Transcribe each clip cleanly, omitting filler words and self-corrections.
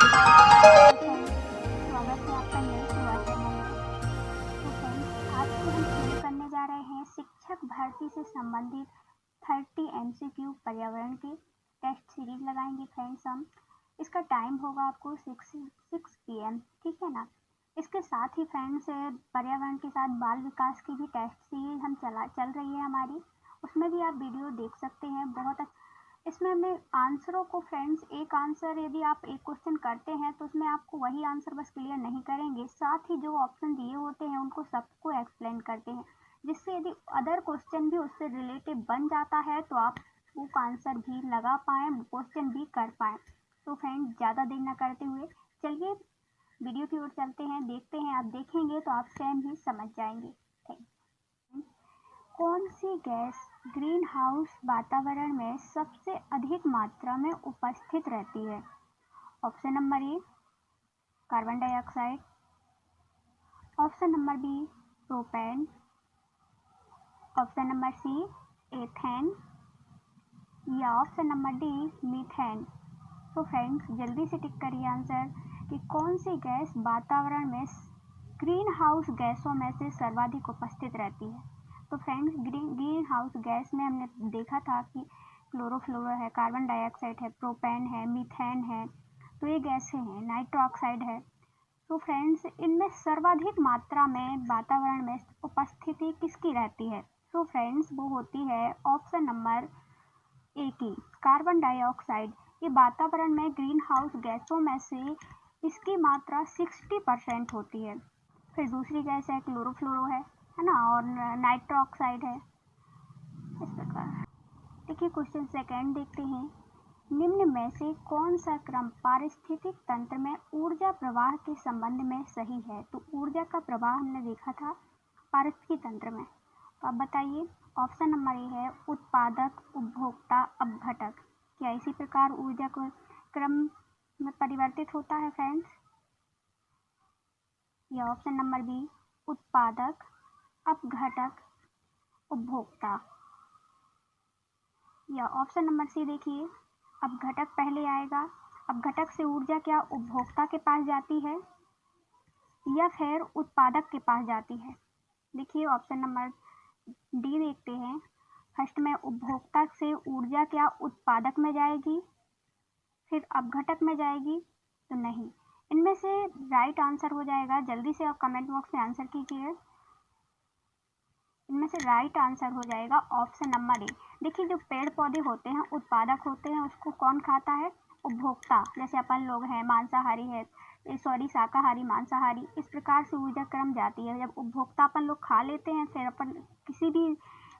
स्वागत है आपका नए सेवा चैनल में। तो फ्रेंड्स, आज से हम शुरू करने जा रहे हैं शिक्षक भर्ती से संबंधित 30 MCQ पर्यावरण के टेस्ट सीरीज लगाएंगे फ्रेंड्स हम। इसका टाइम होगा आपको 6 PM, ठीक है ना। इसके साथ ही फ्रेंड्स पर्यावरण के साथ बाल विकास की भी टेस्ट सीरीज हम चल रही है हमारी, उसमें भी आप वीडियो देख सकते हैं। बहुत अच्छा इसमें हमें आंसरों को फ्रेंड्स, एक आंसर यदि आप एक क्वेश्चन करते हैं तो उसमें आपको वही आंसर बस क्लियर नहीं करेंगे, साथ ही जो ऑप्शन दिए होते हैं उनको सबको एक्सप्लेन करते हैं, जिससे यदि अदर क्वेश्चन भी उससे रिलेटेड बन जाता है तो आप वो आंसर भी लगा पाएँ, क्वेश्चन भी कर पाएँ। तो फ्रेंड्स, ज़्यादा देर न करते हुए चलिए वीडियो की ओर चलते हैं, देखते हैं। आप देखेंगे तो आप स्वयं भी समझ जाएंगे। कौन सी गैस ग्रीन हाउस वातावरण में सबसे अधिक मात्रा में उपस्थित रहती है? Option number A carbon dioxide, option number B propane, option number C ethane या ऑप्शन नंबर डी मीथेन। तो फ्रेंड्स, जल्दी से टिक करिए आंसर कि कौन सी गैस वातावरण में ग्रीन हाउस गैसों में से सर्वाधिक उपस्थित रहती है। तो फ्रेंड्स, ग्रीन हाउस गैस में हमने देखा था कि क्लोरोफ्लोरो है, कार्बन डाइऑक्साइड है, प्रोपेन है, मीथेन है, तो ये गैसें हैं, नाइट्रो ऑक्साइड है। तो फ्रेंड्स, इनमें सर्वाधिक मात्रा में वातावरण में उपस्थिति किसकी रहती है? तो फ्रेंड्स, वो होती है ऑप्शन नंबर ए की कार्बन डाइऑक्साइड। ये वातावरण में ग्रीन हाउस गैसों में से इसकी मात्रा 60% होती है। फिर दूसरी गैस है क्लोरोफ्लोरो है ना, और नाइट्रो ऑक्साइड है, इस प्रकार। देखिए क्वेश्चन सेकंड देखते हैं। निम्न में से कौन सा क्रम पारिस्थितिक तंत्र में ऊर्जा प्रवाह के संबंध में सही है? तो ऊर्जा का प्रवाह हमने देखा था पारिस्थितिक तंत्र में, तो आप बताइए। ऑप्शन नंबर ए है उत्पादक, उपभोक्ता, अपघटक। क्या इसी प्रकार ऊर्जा को क्रम में परिवर्तित होता है फ्रेंड्स? या ऑप्शन नंबर बी उत्पादक, अपघटक, उपभोक्ता, या ऑप्शन नंबर सी देखिए अपघटक पहले आएगा। अपघटक से ऊर्जा क्या उपभोक्ता के पास जाती है या फिर उत्पादक के पास जाती है? देखिए ऑप्शन नंबर डी देखते हैं। फर्स्ट में उपभोक्ता से ऊर्जा क्या उत्पादक में जाएगी, फिर अपघटक में जाएगी? तो नहीं, इनमें से राइट आंसर हो जाएगा, जल्दी से आप कमेंट बॉक्स में आंसर कीजिए। इनमें से राइट आंसर हो जाएगा ऑप्शन नंबर ए। देखिए जो पेड़ पौधे होते हैं उत्पादक होते हैं, उसको कौन खाता है? उपभोक्ता। जैसे अपन लोग हैं मांसाहारी है, शाकाहारी, मांसाहारी, इस प्रकार से ऊर्जा क्रम जाती है। जब उपभोक्ता अपन लोग खा लेते हैं, फिर अपन किसी भी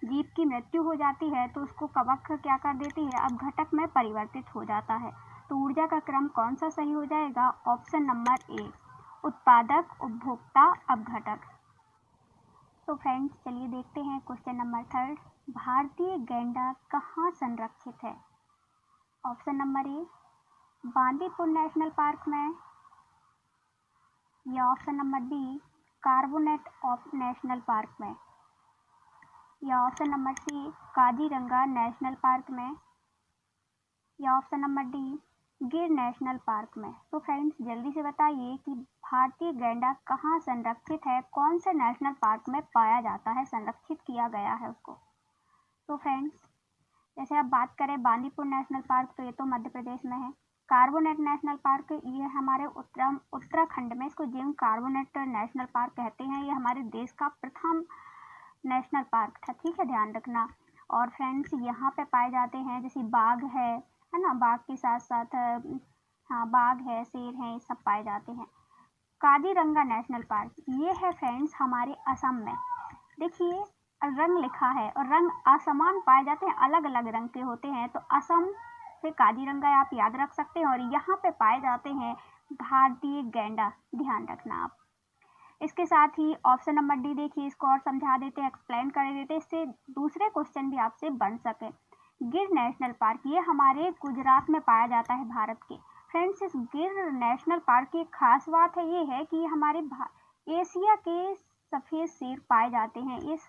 जीव की मृत्यु हो जाती है तो उसको कवक क्या कर देती है? अपघटक में परिवर्तित हो जाता है। तो ऊर्जा का क्रम कौन सा सही हो जाएगा? ऑप्शन नंबर ए उत्पादक, उपभोक्ता, अपघटक। तो फ्रेंड्स, चलिए देखते हैं क्वेश्चन नंबर थर्ड। भारतीय गैंडा कहाँ संरक्षित है? Option number A Bandipur national park में, या option number B Corbett national park में, या option number C Kaziranga national park में, या option number D Gir national park में। तो फ्रेंड्स, जल्दी से बताइए कि भारतीय गैंडा कहाँ संरक्षित है, कौन से नेशनल पार्क में पाया जाता है, संरक्षित किया गया है उसको। तो फ्रेंड्स, जैसे आप बात करें बांदीपुर नेशनल पार्क, तो ये तो मध्य प्रदेश में है। कार्बोनेट नेशनल पार्क ये हमारे उत्तराखंड में, इसको जिम कार्बोनेट नेशनल पार्क कहते हैं। ये हमारे देश का प्रथम नेशनल पार्क था, ठीक है, ध्यान रखना। और फ्रेंड्स, यहाँ पे पाए जाते हैं जैसे बाघ है ना, बाघ के साथ साथ हाँ बाघ है, शेर है, ये सब पाए जाते हैं। काजीरंगा नेशनल पार्क ये है फ्रेंड्स हमारे असम में। देखिए रंग लिखा है और रंग असमान पाए जाते हैं, अलग अलग रंग के होते हैं। तो असम से काजीरंगा आप याद रख सकते हैं, और यहाँ पे पाए जाते हैं भारतीय गैंडा, ध्यान रखना आप। इसके साथ ही ऑप्शन नंबर डी देखिए, इसको और समझा देते हैं, एक्सप्लेन कर देते हैं, इससे दूसरे क्वेश्चन भी आपसे बन सके। गिर नेशनल पार्क ये हमारे गुजरात में पाया जाता है, भारत के। फ्रेंड्स, इस गिर नेशनल पार्क की खास बात है ये है कि हमारे एशिया के सफ़ेद शेर पाए जाते हैं इस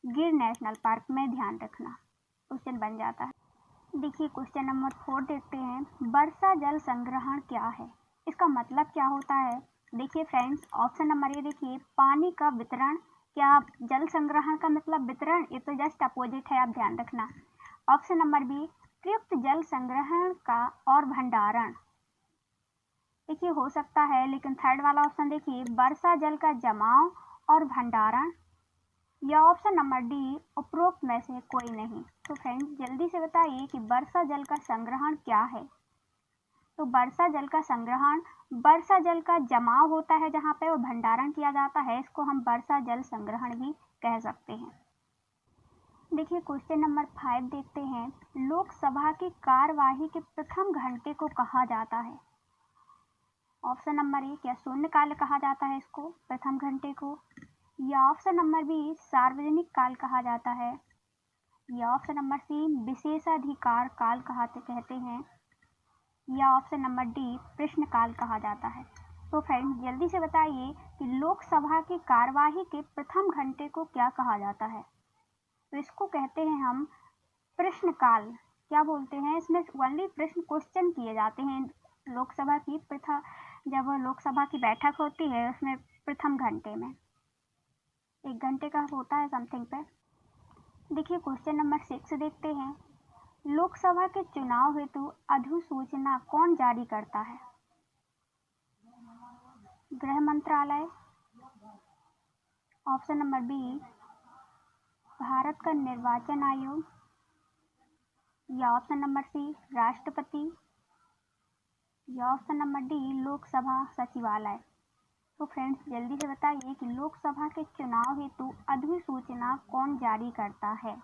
गिर नेशनल पार्क में, ध्यान रखना, क्वेश्चन बन जाता है। देखिए क्वेश्चन नंबर 4 देखते हैं। वर्षा जल संग्रहण क्या है? इसका मतलब क्या होता है? देखिए फ्रेंड्स, ऑप्शन नंबर ए देखिए, पानी का वितरण। क्या जल संग्रहण का मतलब वितरण? ये तो जस्ट अपोजिट है, आप ध्यान रखना। ऑप्शन नंबर बी, प्रयुक्त जल संग्रहण का और भंडारण। देखिए हो सकता है, लेकिन थर्ड वाला ऑप्शन देखिए, वर्षा जल का जमाव और भंडारण। या ऑप्शन नंबर डी, उपरोक्त में से कोई नहीं। तो फ्रेंड्स जल्दी से बताइए कि वर्षा जल का संग्रहण क्या है? तो वर्षा जल का संग्रहण, वर्षा जल का जमाव होता है जहाँ पे वो भंडारण किया जाता है, इसको हम वर्षा जल संग्रहण भी कह सकते हैं। देखिए क्वेश्चन नंबर 5 देखते हैं। लोकसभा की कार्यवाही के प्रथम घंटे को कहा जाता है? ऑप्शन नंबर ए, क्या शून्यकाल कहा जाता है इसको, प्रथम घंटे को? या ऑप्शन नंबर बी, सार्वजनिक काल कहा जाता है? या ऑप्शन नंबर सी, विशेषाधिकार काल कहते हैं? या ऑप्शन नंबर डी, प्रश्नकाल कहा जाता है? तो फ्रेंड्स जल्दी से बताइए कि लोकसभा की कार्यवाही के प्रथम घंटे को क्या कहा जाता है? तो इसको कहते हैं हम प्रश्नकाल। क्या बोलते हैं, इसमें ओनली प्रश्न क्वेश्चन किए जाते हैं लोकसभा की जब लोकसभा की बैठक होती है उसमें प्रथम घंटे में 1 घंटे का होता है समथिंग पे। देखिए क्वेश्चन नंबर 6 देखते हैं। लोकसभा के चुनाव हेतु अधिसूचना कौन जारी करता है? गृह मंत्रालय। ऑप्शन नंबर बी, भारत का निर्वाचन आयोग। या ऑप्शन नंबर सी, राष्ट्रपति। या ऑप्शन नंबर डी, लोकसभा सचिवालय। तो फ्रेंड्स जल्दी से बताइए कि लोकसभा के चुनाव हेतु अधिसूचना कौन जारी करता है?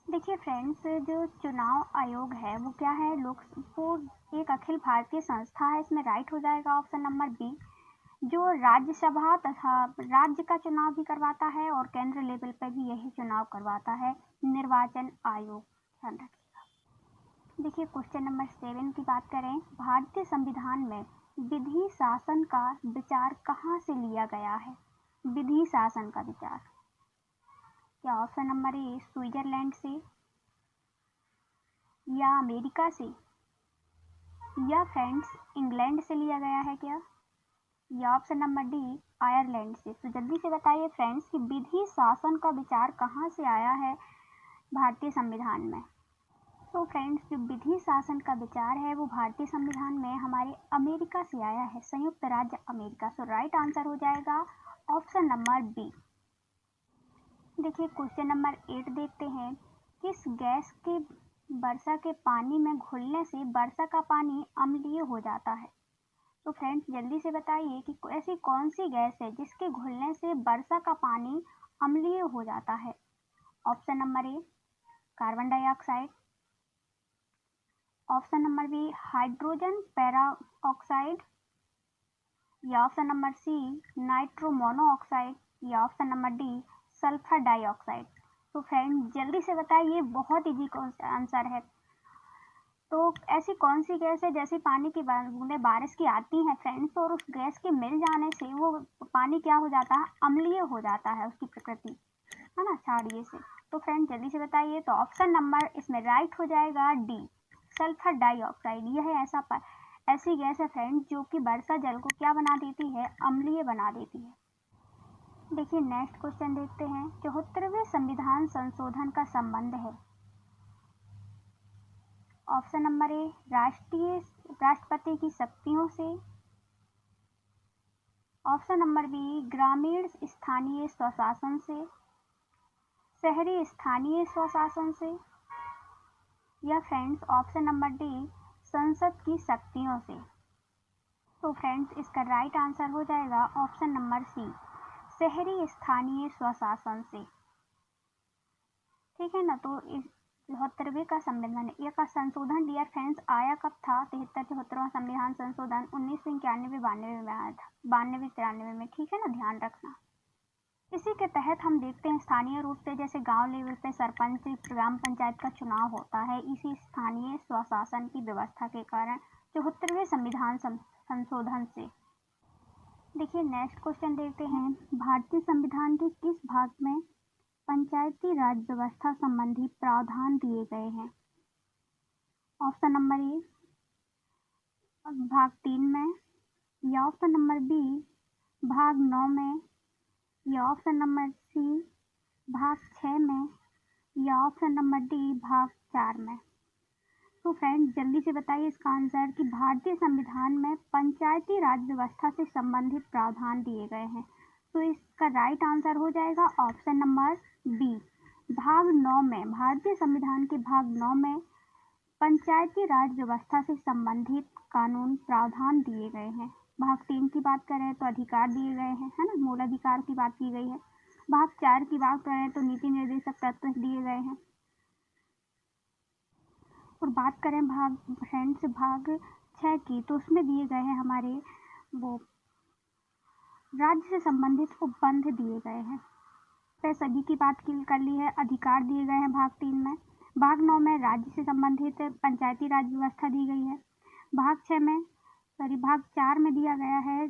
देखिए फ्रेंड्स, जो चुनाव आयोग है वो क्या है, वो एक अखिल भारतीय संस्था है, इसमें राइट हो जाएगा ऑप्शन नंबर बी, जो राज्यसभा तथा राज्य का चुनाव भी करवाता है और केंद्र लेवल पर भी यही चुनाव करवाता है, निर्वाचन आयोग। ध्यान रखिएगा। देखिए क्वेश्चन नंबर 7 की बात करें। भारतीय संविधान में विधि शासन का विचार कहाँ से लिया गया है? विधि शासन का विचार। क्या ऑप्शन नंबर ए, स्विट्जरलैंड से? या अमेरिका से? या फ्रेंड्स इंग्लैंड से लिया गया है क्या? या ऑप्शन नंबर डी, आयरलैंड से? तो जल्दी से बताइए फ्रेंड्स कि विधि शासन का विचार कहाँ से आया है भारतीय संविधान में? तो फ्रेंड्स जो विधि शासन का विचार है वो भारतीय संविधान में हमारे अमेरिका से आया है, संयुक्त राज्य अमेरिका। सो राइट आंसर हो जाएगा ऑप्शन नंबर बी। देखिए क्वेश्चन नंबर 8 देखते हैं। किस गैस के वर्षा के पानी में घुलने से वर्षा का पानी अम्लीय हो जाता है? तो फ्रेंड्स जल्दी से बताइए कि ऐसी कौन सी गैस है जिसके घुलने से वर्षा का पानी अम्लीय हो जाता है? Option number A, carbon dioxide. Option number B, hydrogen peroxide. या option number C, nitro monoxide. या option number D, sulphur dioxide. तो फ्रेंड्स जल्दी से बताइए, बहुत इजी आंसर है। तो ऐसी कौन सी गैस है जैसे पानी की बूंदें बारिश की आती हैं फ्रेंड्स, और उस गैस के मिल जाने से वो पानी क्या हो जाता है, अम्लीय हो जाता है, उसकी प्रकृति है ना, क्षारीय से। तो फ्रेंड्स जल्दी से बताइए। तो ऑप्शन नंबर इसमें राइट हो जाएगा डी, सल्फर डाइऑक्साइड। यह ऐसी गैस है फ्रेंड्स जो कि वर्षा जल को क्या बना देती है, अम्लीय बना देती है। देखिए नेक्स्ट क्वेश्चन देखते हैं। 74वें संविधान संशोधन का संबंध है? ऑप्शन नंबर ए, राष्ट्रपति की शक्तियों से। ऑप्शन नंबर बी, ग्रामीण स्थानीय स्वशासन से, शहरी स्थानीय स्वशासन से। या फ्रेंड्स ऑप्शन नंबर डी, संसद की शक्तियों से। तो फ्रेंड्स इसका राइट आंसर हो जाएगा ऑप्शन नंबर सी, शहरी स्थानीय स्वशासन से। ठीक है ना। तो इस 74वें का संविधान ये का संशोधन डियर फ्रेंड्स आया कब था? 73वां संविधान संशोधन 1991-92 में आया था, 92-93 में। ठीक है ना, ध्यान रखना। इसी के तहत हम देखते हैं स्थानीय रूप से जैसे गांव लेवल पे सरपंच, ग्राम पंचायत का चुनाव होता है, इसी स्थानीय स्वशासन की व्यवस्था के कारण 74वें संविधान संशोधन से। देखिए नेक्स्ट क्वेश्चन देखते हैं। भारतीय संविधान के किस भाग में पंचायती राज व्यवस्था संबंधी प्रावधान दिए गए हैं? ऑप्शन नंबर ए, भाग 3 में, या ऑप्शन नंबर बी भाग 9 में, या ऑप्शन नंबर सी भाग 6 में, या ऑप्शन नंबर डी भाग 4 में। तो फ्रेंड्स जल्दी से बताइए इसका आंसर कि भारतीय संविधान में पंचायती राज व्यवस्था से संबंधित प्रावधान दिए गए हैं। तो इसका राइट आंसर हो जाएगा ऑप्शन नंबर बी भाग 9 में। भारतीय संविधान के भाग 9 में पंचायती राज व्यवस्था से संबंधित कानून प्रावधान दिए गए हैं। भाग 3 की बात करें तो अधिकार दिए गए हैं, है ना, मूल अधिकार की बात की गई है। भाग 4 की बात करें तो नीति निर्देशक तत्व दिए गए हैं। और बात करें फ्रेंड्स भाग 6 की, तो उसमें दिए गए हैं हमारे वो राज्य से संबंधित उपबंध दिए गए हैं। पे सभी की बात कर ली है, अधिकार दिए गए हैं भाग 3 में। भाग 9 में राज्य से संबंधित पंचायती राज व्यवस्था दी गई है। भाग 4 में दिया गया है,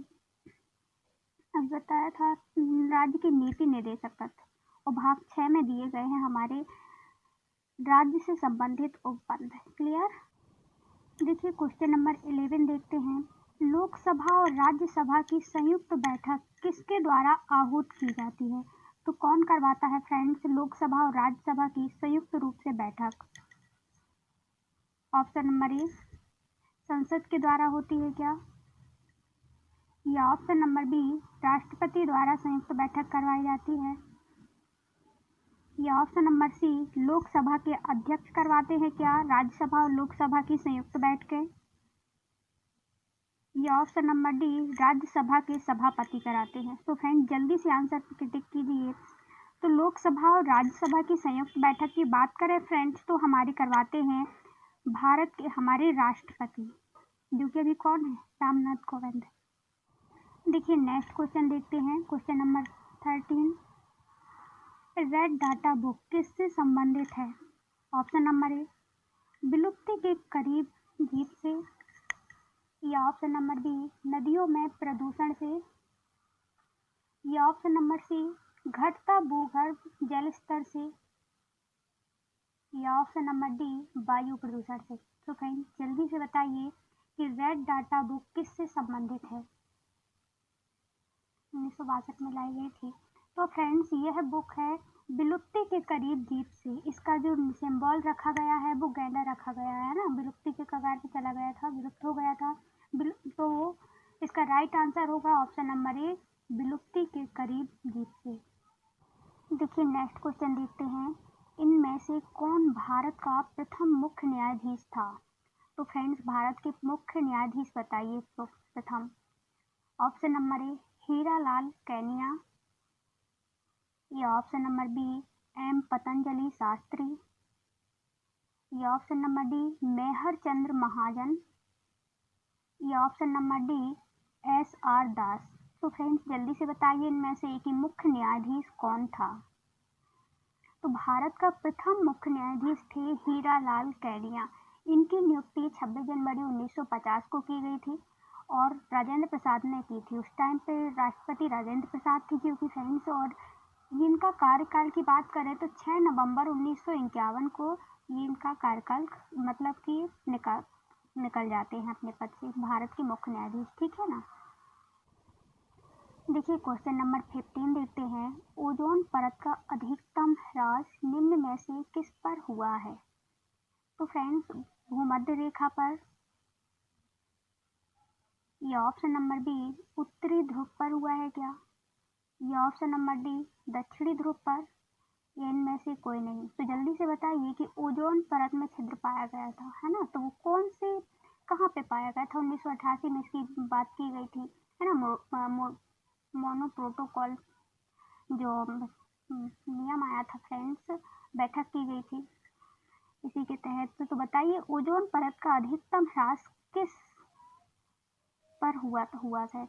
अब बताया था, राज्य की नीति निर्देशक तत्व। और भाग 6 में दिए गए हैं हमारे राज्य से संबंधित उपबंध। क्लियर। देखिए क्वेश्चन नंबर 11 देखते हैं। लोकसभा और राज्यसभा की संयुक्त बैठक किसके द्वारा आहूत की जाती है? तो कौन करवाता है फ्रेंड्स लोकसभा और राज्यसभा की संयुक्त रूप से बैठक? ऑप्शन नंबर ए संसद के द्वारा होती है क्या, या ऑप्शन नंबर बी राष्ट्रपति द्वारा संयुक्त बैठक करवाई जाती है, या ऑप्शन नंबर सी लोकसभा के अध्यक्ष करवाते हैं क्या राज्यसभा और लोकसभा की संयुक्त बैठकें, या ऑप्शन नंबर डी राज्यसभा के सभापति कराते हैं। तो फ्रेंड जल्दी से आंसर टिक कीजिए। तो लोकसभा और राज्यसभा की संयुक्त बैठक की बात करें फ्रेंड्स तो हमारी करवाते हैं भारत के हमारे राष्ट्रपति, जो कि अभी कौन है, रामनाथ कोविंद। देखिए नेक्स्ट क्वेश्चन देखते हैं, question number 13। Red data book किससे संबंधित है? ऑप्शन नंबर ए विलुप्ति के करीब जीव से, या ऑप्शन नंबर बी नदियों में प्रदूषण से, या ऑप्शन नंबर सी घटता भूगर्भ जल स्तर से, या ऑप्शन नंबर डी वायु प्रदूषण से। तो फ्रेंड्स जल्दी से बताइए कि रेड डाटा बुक किससे संबंधित है? 1962 में लाई गई थी। तो फ्रेंड्स यह बुक है विलुप्ति के करीब जीव से। इसका जो सिंबल रखा गया है वो गैंडा रखा गया है ना, विलुप्ति के कगार पे चला गया था, विलुप्त हो गया था। तो इसका राइट आंसर होगा ऑप्शन नंबर ए विलुप्ति के करीब जीव से। देखिए नेक्स्ट क्वेश्चन देखते हैं। इनमें से कौन भारत का प्रथम मुख्य न्यायाधीश था? तो फ्रेंड्स भारत के मुख्य न्यायाधीश बताइए प्रथम। Option number A Hiralal Kania, या option number B M Patanjali Shastri, या option number D Mehr Chand Mahajan, या option number D S R Das. तो फ्रेंड्स जल्दी से बताइए इनमें से एक ही मुख्य न्यायाधीश कौन था? तो भारत का प्रथम मुख्य न्यायाधीश थे हीरालाल कैनिया। इनकी नियुक्ति 26 जनवरी 1950 को की गई थी और राजेंद्र प्रसाद ने की थी। उस टाइम पे राष्ट्रपति राजेंद्र प्रसाद थे क्योंकि फ्रेंड्स, और इनका कार्यकाल की बात करें तो 6 नवंबर 1951 को ये इनका कार्यकाल मतलब कि निकल जाते हैं अपने पद से, भारत के मुख्य न्यायाधीश। ठीक है ना। देखिए क्वेश्चन नंबर 15 देखते हैं। ओजोन परत का अधिकतम ह्रास निम्न में से किस पर हुआ है? तो फ्रेंड्स भूमध्य रेखा पर, या ऑप्शन नंबर बी उत्तरी ध्रुव पर हुआ है क्या, या ऑप्शन नंबर डी दक्षिणी ध्रुव पर, या इनमें से कोई नहीं। तो जल्दी से बताइए कि ओजोन परत में छिद्र पाया गया था, है ना, तो वो कौन से कहाँ पे पाया गया था? 1988 में इसकी बात की गई थी, है ना। मोनो प्रोटोकॉल जो नियम आया था फ्रेंड्स, बैठक की गई थी इसी के तहत। तो बताइए ओजोन परत का अधिकतम ह्रास किस पर हुआ है?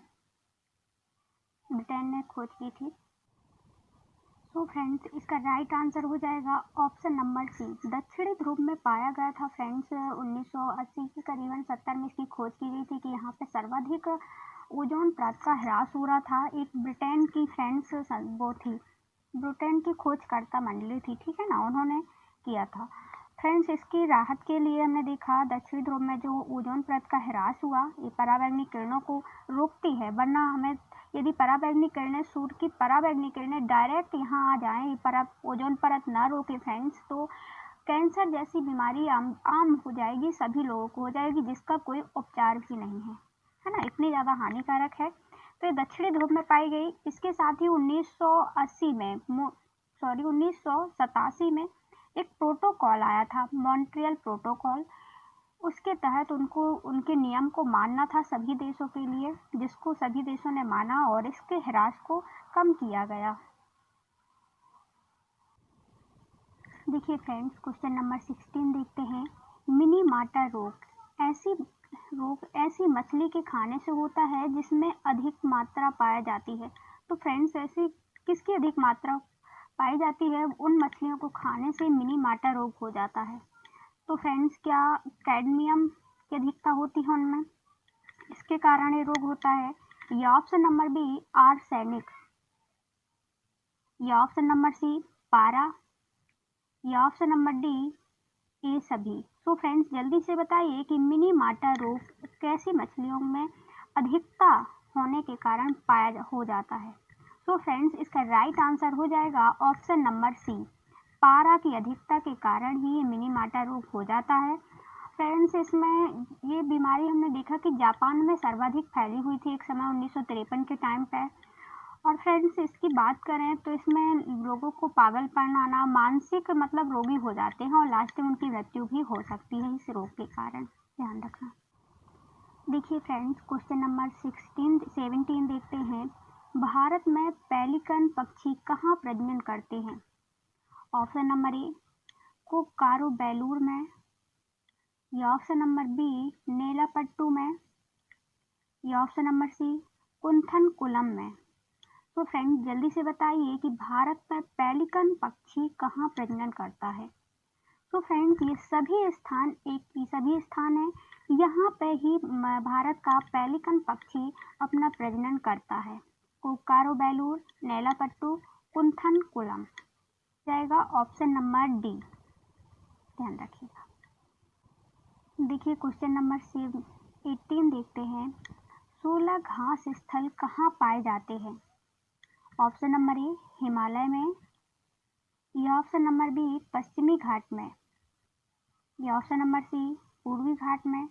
ब्रिटेन ने खोज की थी। तो फ्रेंड्स इसका राइट आंसर हो जाएगा ऑप्शन नंबर सी दक्षिणी ध्रुव में पाया गया था फ्रेंड्स। 1980 के करीबन 70 में इसकी खोज की गई थी कि यहाँ पे सर्वाधिक ओजोन परत का ह्रास हो रहा था। एक ब्रिटेन की फ्रेंड्स वो थी, ब्रिटेन की खोजकर्ता मंडली थी, ठीक है ना, उन्होंने किया था। फ्रेंड्स, इसकी राहत के लिए हमने देखा दक्षिणी ध्रुव में जो ओजोन परत का ह्रास हुआ, ये पराबैंगनी किरणों को रोकती है। वरना हमें यदि पराबैंगनी किरणें, सूर्य की पराबैंगनी किरणें डायरेक्ट यहाँ आ जाएं, ये ओजोन परत ना रोके फ्रेंड्स, तो कैंसर जैसी बीमारी आम हो जाएगी, सभी लोगों को हो जाएगी, जिसका कोई उपचार भी नहीं है ना, इतनी ज़्यादा हानिकारक है। तो ये दक्षिणी ध्रुव में पाई गई। इसके साथ ही 1987 में एक प्रोटोकॉल आया था, मॉन्ट्रियल प्रोटोकॉल। उसके तहत उनको उनके नियम को मानना था सभी देशों के लिए, जिसको सभी देशों ने माना और इसके ह्रास को कम किया गया। देखिए फ्रेंड्स, क्वेश्चन नंबर 16 देखते हैं। मिनीमाटा रोग ऐसी मछली के खाने से होता है जिसमें अधिक मात्रा पाया जाती है। तो फ्रेंड्स, ऐसी किसकी अधिक मात्रा पाई जाती है? उन मछलियों को खाने से मिनीमाटा रोग हो जाता है। तो फ्रेंड्स, क्या कैडमियम की अधिकता होती है उनमें, इसके कारण ये रोग होता है? या ऑप्शन नंबर बी आर्सेनिक, या ऑप्शन नंबर सी पारा, या ऑप्शन नंबर डी ये सभी। तो फ्रेंड्स, जल्दी से बताइए कि मिनीमाटा रोग कैसी मछलियों में अधिकता होने के कारण हो जाता है। तो फ्रेंड्स, इसका राइट आंसर हो जाएगा ऑप्शन नंबर सी, पारा की अधिकता के कारण ही ये मिनीमाटा रोग हो जाता है। फ्रेंड्स, इसमें ये बीमारी हमने देखा कि जापान में सर्वाधिक फैली हुई थी एक समय 1953 के टाइम पे। और फ्रेंड्स, इसकी बात करें तो इसमें लोगों को पागलपन आना, मानसिक मतलब रोगी हो जाते हैं और लास्ट में उनकी मृत्यु भी हो सकती है इस रोग के कारण, ध्यान रखना। देखिए फ्रेंड्स, क्वेश्चन नंबर 17 देखते हैं। भारत में पेलिकन पक्षी कहाँ प्रजनन करते हैं? ऑप्शन नंबर ए कोकारो बेलूर में, या ऑप्शन नंबर बी नेलापट्टू में, या ऑप्शन नंबर सी कुंथनकुलम में। तो फ्रेंड्स, जल्दी से बताइए कि भारत में पेलिकन पक्षी कहाँ प्रजनन करता है। तो फ्रेंड्स, ये सभी स्थान हैं, यहाँ पे ही भारत का पेलिकन पक्षी अपना प्रजनन करता है। कोकारो बेलूर, नेलापट्टू, कुंथनकुलम, जाएगा ऑप्शन नंबर डी, ध्यान रखिएगा। देखिए क्वेश्चन नंबर 18 देखते हैं। 16 घास स्थल कहाँ पाए जाते हैं? ऑप्शन नंबर ए हिमालय में, या ऑप्शन नंबर बी पश्चिमी घाट में, या ऑप्शन नंबर सी पूर्वी घाट में,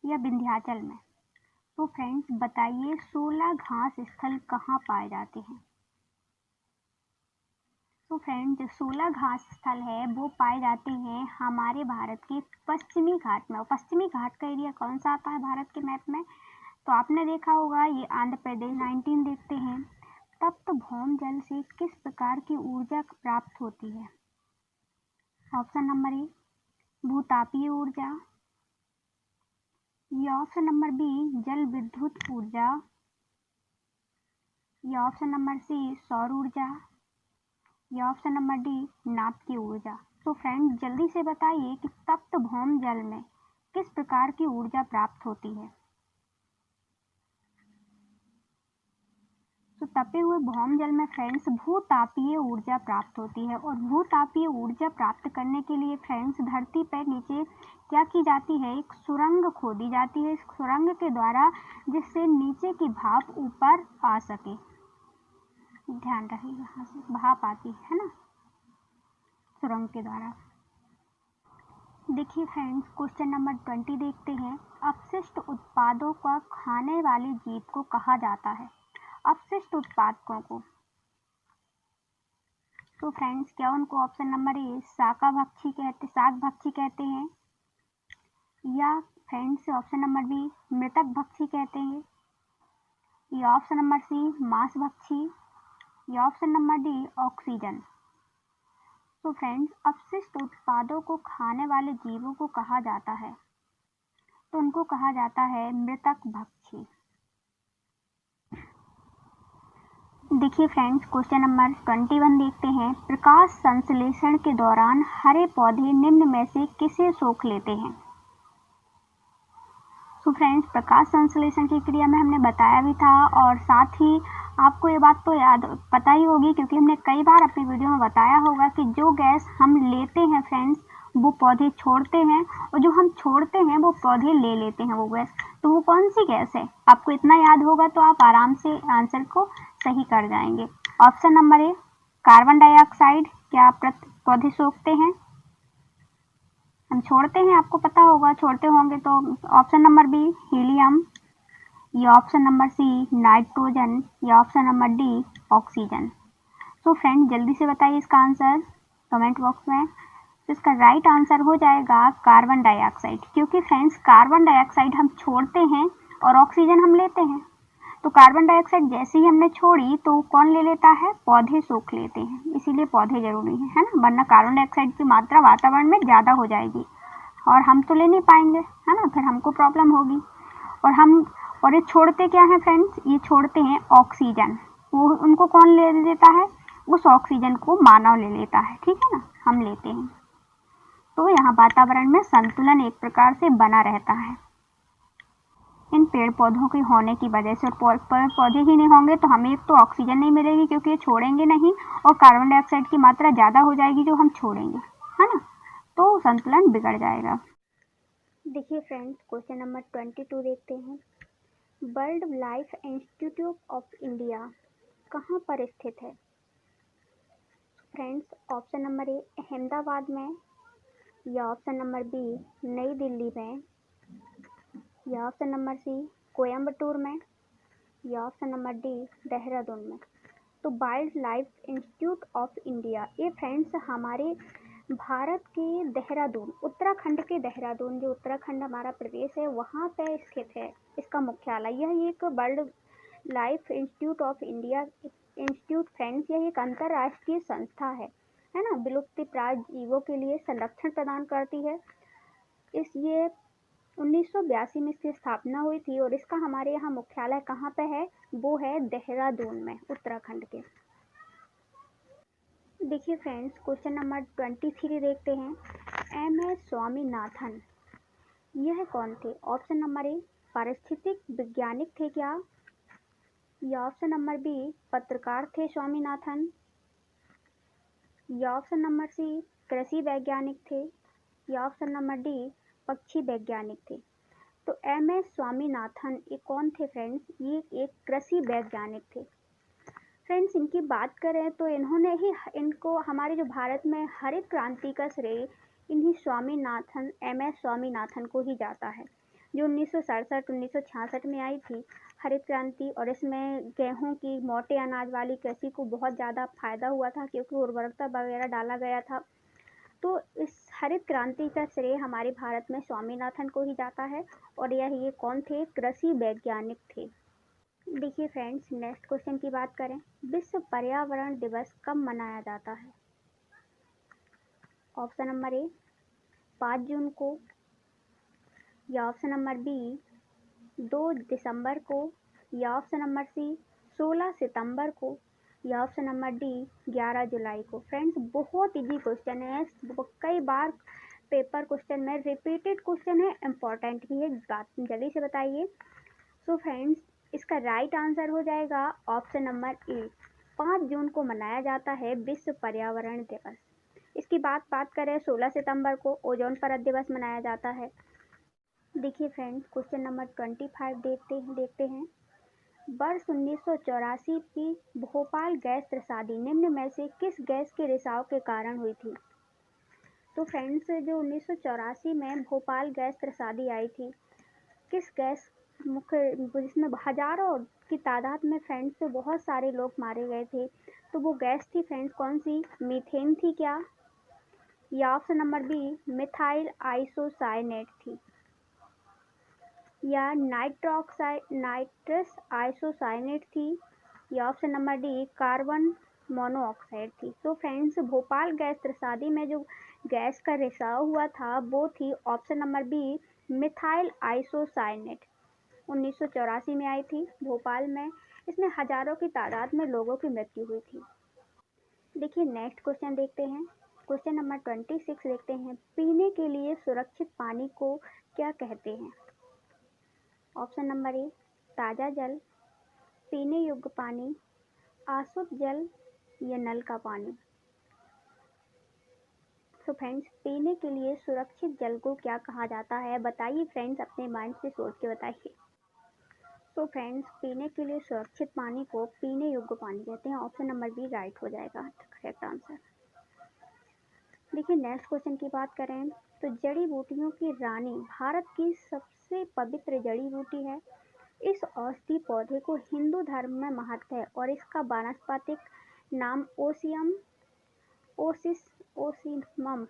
या विंध्याचल में। तो फ्रेंड्स, बताइए 16 घास स्थल कहाँ पाए जाते हैं? तो फ्रेंड्स, जो 16 घास स्थल है वो पाए जाते हैं हमारे भारत के पश्चिमी घाट में। और पश्चिमी घाट का एरिया कौन सा आता है भारत के मैप में? तो आपने देखा होगा, ये आंध्र प्रदेश। 19 देखते हैं। तप्त भौम जल से किस प्रकार की ऊर्जा प्राप्त होती है? ऑप्शन नंबर ए भूतापीय ऊर्जा, या ऑप्शन नंबर बी जल विद्युत ऊर्जा, या ऑप्शन नंबर सी सौर ऊर्जा, या ऑप्शन नंबर डी नाप की ऊर्जा। तो फ्रेंड्स, जल्दी से बताइए कि तप्त भौम जल में किस प्रकार की ऊर्जा प्राप्त होती है। तो तपे हुए भौम जल में फ्रेंड्स भूतापीय ऊर्जा प्राप्त होती है। और भूतापीय ऊर्जा प्राप्त करने के लिए फ्रेंड्स धरती पर नीचे क्या की जाती है? एक सुरंग खोदी जाती है, इस सुरंग के द्वारा, जिससे नीचे की भाप ऊपर आ सके। ध्यान रखिए, यहाँ से भाप आती है ना सुरंग के द्वारा। देखिए फ्रेंड्स, क्वेश्चन नंबर 20 देखते हैं। अपशिष्ट उत्पादों का खाने वाले जीव को कहा जाता है? अपशिष्ट उत्पादकों को। तो फ्रेंड्स, क्या उनको ऑप्शन नंबर ए शाक भक्षी कहते हैं, या फ्रेंड्स ऑप्शन नंबर बी मृतक भक्षी कहते हैं, या ऑप्शन नंबर सी मांस भक्षी, या ऑप्शन नंबर डी ऑक्सीजन। तो फ्रेंड्स, अपशिष्ट उत्पादों को खाने वाले जीवों को कहा जाता है, तो उनको कहा जाता है मृतक भक्षी। देखिए फ्रेंड्स, क्वेश्चन नंबर 21 देखते हैं। प्रकाश संश्लेषण के दौरान हरे पौधे निम्न में से किसे सोख लेते हैं? तो फ्रेंड्स, प्रकाश संश्लेषण की क्रिया में हमने बताया भी था, और साथ ही आपको ये बात तो पता ही होगी, क्योंकि हमने कई बार अपनी वीडियो में बताया होगा कि जो गैस हम लेते हैं फ्रेंड्स, वो पौधे छोड़ते हैं और जो हम छोड़ते हैं वो पौधे ले लेते हैं वो गैस। तो वो कौन सी गैस है? आपको इतना याद होगा तो आप आराम से आंसर को सही कर जाएंगे। Option number A carbon dioxide. क्या पौधे सोखते हैं? हम छोड़ते हैं, आपको पता होगा, छोड़ते होंगे तो। ऑप्शन नंबर बी हीलियम, या ऑप्शन नंबर सी नाइट्रोजन, या ऑप्शन नंबर डी ऑक्सीजन। तो फ्रेंड जल्दी से बताइए इसका आंसर कमेंट बॉक्स में। तो इसका राइट आंसर हो जाएगा कार्बन डाइऑक्साइड, क्योंकि फ्रेंड्स कार्बन डाइऑक्साइड हम छोड़ते हैं और ऑक्सीजन हम लेते हैं। तो कार्बन डाइऑक्साइड जैसे ही हमने छोड़ी तो कौन ले लेता है? पौधे सोख लेते हैं, इसीलिए पौधे जरूरी है ना, वरना कार्बन डाइऑक्साइड की मात्रा वातावरण में ज़्यादा हो जाएगी और हम तो ले नहीं पाएंगे, है ना, फिर हमको प्रॉब्लम होगी। और ये छोड़ते क्या है फ्रेंड्स? ये छोड़ते हैं ऑक्सीजन। वो उनको कौन ले लेता है? उस ऑक्सीजन को मानव ले लेता है, ठीक है ना, हम लेते हैं। तो यहाँ वातावरण में संतुलन एक प्रकार से बना रहता है इन पेड़ पौधों के होने की वजह से। और पौधे ही नहीं होंगे तो हमें एक तो ऑक्सीजन नहीं मिलेगी, क्योंकि ये छोड़ेंगे नहीं, और कार्बन डाइऑक्साइड की मात्रा ज़्यादा हो जाएगी जो हम छोड़ेंगे, है ना, तो संतुलन बिगड़ जाएगा। देखिए फ्रेंड्स क्वेश्चन नंबर 22 देखते हैं। World life institute of India कहाँ पर स्थित है? फ्रेंड्स ऑप्शन नंबर ए अहमदाबाद में, या ऑप्शन नंबर बी नई दिल्ली में, या ऑप्शन नंबर सी कोयम्बटूर में, या ऑप्शन नंबर डी देहरादून में। तो wild life institute of India ये फ्रेंड्स हमारे भारत के देहरादून, उत्तराखंड के देहरादून, जो उत्तराखंड हमारा प्रदेश है वहाँ पे स्थित है इसका मुख्यालय। यह एक world life institute of India institute friends यह एक अंतर्राष्ट्रीय संस्था है ना, विलुप्तप्राय जीवों के लिए संरक्षण प्रदान करती है। ये 1982 में इसकी स्थापना हुई थी और इसका हमारे यहाँ मुख्यालय कहाँ पे है? वो है देहरादून में, उत्तराखंड के। देखिए फ्रेंड्स क्वेश्चन नंबर 23 देखते हैं। MS स्वामीनाथन यह कौन थे? ऑप्शन नंबर ए पारिस्थितिक वैज्ञानिक थे क्या, या ऑप्शन नंबर बी पत्रकार थे स्वामीनाथन, या ऑप्शन नंबर सी कृषि वैज्ञानिक थे, या ऑप्शन नंबर डी पक्षी वैज्ञानिक थे। तो MS स्वामीनाथन ये कौन थे फ्रेंड्स? ये एक कृषि वैज्ञानिक थे। फ्रेंड्स इनकी बात करें तो इन्होंने ही इनको हमारे जो भारत में हरित क्रांति का श्रेय इन्हीं स्वामीनाथन MS स्वामीनाथन को ही जाता है, जो 1967-1966 में आई थी हरित क्रांति। और इसमें गेहूं की मोटे अनाज वाली कृषि को बहुत ज़्यादा फायदा हुआ था, क्योंकि उर्वरकता वगैरह डाला गया था। तो इस हरित क्रांति का श्रेय हमारे भारत में स्वामीनाथन को ही जाता है। और ये कौन थे? कृषि वैज्ञानिक थे। देखिए फ्रेंड्स नेक्स्ट क्वेश्चन की बात करें। विश्व पर्यावरण दिवस कब मनाया जाता है? ऑप्शन नंबर ए 5 जून को, या ऑप्शन नंबर बी 2 दिसंबर को, या ऑप्शन नंबर सी 16 सितंबर को, या ऑप्शन नंबर डी 11 जुलाई को। फ्रेंड्स बहुत इजी क्वेश्चन है, कई बार पेपर क्वेश्चन में रिपीटेड क्वेश्चन है, इम्पॉर्टेंट भी है, बात जल्दी से बताइए। सो फ्रेंड्स इसका राइट आंसर हो जाएगा ऑप्शन नंबर ए 5 जून को मनाया जाता है विश्व पर्यावरण दिवस। इसकी बात करें 16 सितंबर को ओजोन परत दिवस मनाया जाता है। देखिए फ्रेंड्स क्वेश्चन नंबर 25 देखते हैं। वर्ष 1984 की भोपाल गैस त्रसादी निम्न में से किस गैस के रिसाव के कारण हुई थी? तो फ्रेंड्स जो 1984 में भोपाल गैस त्रसादी आई थी, किस गैस मुख्य, जिसमें हजारों की तादाद में फ्रेंड्स बहुत सारे लोग मारे गए थे, तो वो गैस थी फ्रेंड्स कौन सी? मीथेन थी क्या, या option number B methyl isocyanate थी, या नाइट्रस आइसोसाइनेट थी, या option number D carbon monoxide थी। तो फ्रेंड्स भोपाल गैस त्रसादी में जो गैस का रिसाव हुआ था वो थी option number B methyl isocyanate. 1984 में आई थी भोपाल में, इसमें हजारों की तादाद में लोगों की मृत्यु हुई थी। देखिए नेक्स्ट क्वेश्चन देखते हैं। क्वेश्चन नंबर 26 देखते हैं। पीने के लिए सुरक्षित पानी को क्या कहते हैं? ऑप्शन नंबर ए ताज़ा जल, पीने योग्य पानी, आशुद्ध जल, या नल का पानी। तो फ्रेंड्स पीने के लिए सुरक्षित जल को क्या कहा जाता है, बताइए फ्रेंड्स, अपने माइंड से सोच के बताइए। तो फ्रेंड्स पीने के लिए सुरक्षित पानी को पीने योग्य पानी कहते हैं। ऑप्शन नंबर बी राइट हो जाएगा करेक्ट आंसर। देखिए नेक्स्ट क्वेश्चन की बात करें तो जड़ी बूटियों की रानी भारत की सबसे पवित्र जड़ी बूटी है। इस औषधि पौधे को हिंदू धर्म में महत्व है और इसका वानस्पतिक नाम ओसिमम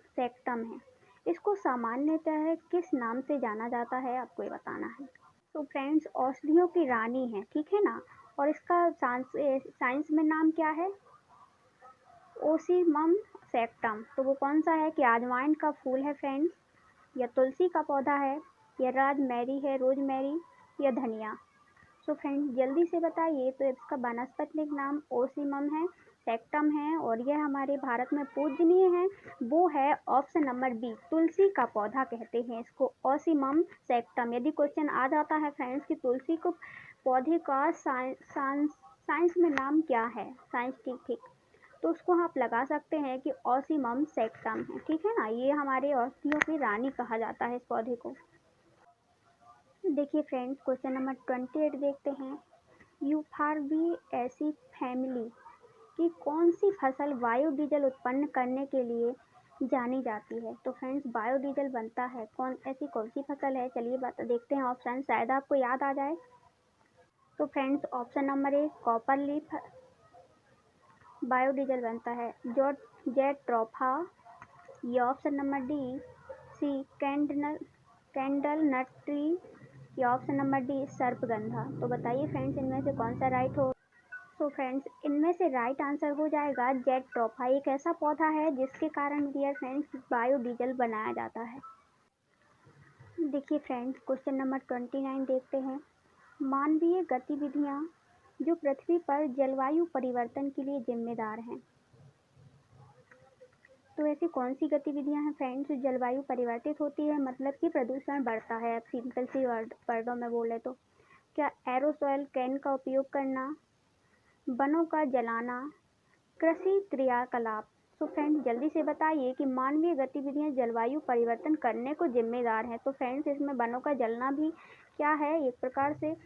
सैक्टम है। इसको सामान्यतः किस नाम से जाना जाता है, आपको ये बताना है। तो फ्रेंड्स औषधियों की रानी है, ठीक है ना, और इसका साइंस में नाम क्या है, ओसिमम सैक्टम। तो वो कौन सा है कि अजवाइन का फूल है फ्रेंड्स, या तुलसी का पौधा है, या रोजमेरी या धनिया। सो फ्रेंड्स जल्दी से बताइए। तो इसका वानस्पतिक नाम ओसिमम है, सैक्टम है, और यह हमारे भारत में पूजनीय है। वो है ऑप्शन नंबर बी, तुलसी का पौधा कहते हैं इसको, ओसिमम सैक्टम। यदि क्वेश्चन आ जाता है फ्रेंड्स कि तुलसी को पौधे का साइंस में नाम क्या है, साइंटिफिक, तो उसको आप लगा सकते हैं कि ओसिमम सैक्टम है, ठीक है ना। ये हमारे औषधियों की रानी कहा जाता है इस पौधे को। देखिए फ्रेंड्स क्वेश्चन नंबर 28 देखते हैं। यूफॉर्बिएसी फैमिली की कौन सी फसल बायोडीजल उत्पन्न करने के लिए जानी जाती है। तो फ्रेंड्स बायोडीजल बनता है ऐसी कौन सी फसल है, चलिए देखते हैं ऑप्शन, शायद आपको याद आ जाए। तो friends option number A copper leaf biodiesel बनता है, जेट्रोफा, या option number D C candle nut tree, या ऑप्शन नंबर डी सर्पगंधा। तो बताइए फ्रेंड्स इनमें से कौन सा राइट हो। तो फ्रेंड्स इनमें से राइट आंसर हो जाएगा जेट्रोफा। एक ऐसा पौधा है जिसके कारण डियर फ्रेंड्स बायोडीजल बनाया जाता है। देखिए फ्रेंड्स क्वेश्चन नंबर 29 देखते हैं। मानवीय गतिविधियां जो पृथ्वी पर जलवायु परिवर्तन के लिए जिम्मेदार हैं। तो ऐसी कौन सी गतिविधियां हैं फ्रेंड्स जो जलवायु परिवर्तित होती है, मतलब कि प्रदूषण बढ़ता है। अब सिंपल सी वर्डों में बोले तो क्या एरोसॉल कैन का उपयोग करना, वनों का जलाना, कृषि क्रियाकलाप। तो फ्रेंड्स जल्दी से बताइए कि मानवीय गतिविधियां जलवायु परिवर्तन करने को जिम्मेदार हैं। तो फ्रेंड्स इसमें वनों का जलना भी क्या है, एक प्रकार से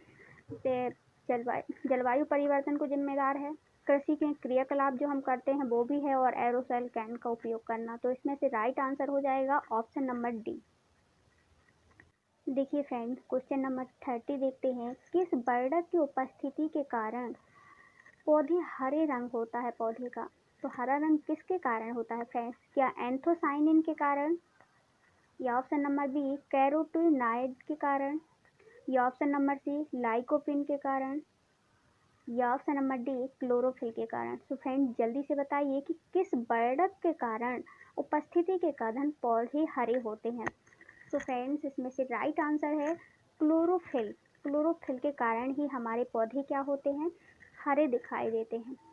जलवायु परिवर्तन को जिम्मेदार है। कृषि के क्रियाकलाप जो हम करते हैं वो भी है, और एरोसॉल कैन का उपयोग करना। तो इसमें से राइट आंसर हो जाएगा ऑप्शन नंबर डी। देखिए फ्रेंड्स क्वेश्चन नंबर 30 देखते हैं। किस वर्णक की उपस्थिति के कारण पौधे हरे रंग होता है पौधे का। तो हरा रंग किसके कारण होता है फ्रेंड्स, क्या एंथोसाइनिन के कारण, या ऑप्शन नंबर बी कैरोटीनॉइड के कारण, या ऑप्शन नंबर सी लाइकोपिन के कारण, या ऑप्शन नंबर डी क्लोरोफिल के कारण। तो फ्रेंड्स जल्दी से बताइए कि किस वर्णक के कारण उपस्थिति के कारण पौधे हरे होते हैं। तो फ्रेंड्स इसमें से राइट आंसर है क्लोरोफिल। क्लोरोफिल के कारण ही हमारे पौधे क्या होते हैं, हरे दिखाई देते हैं।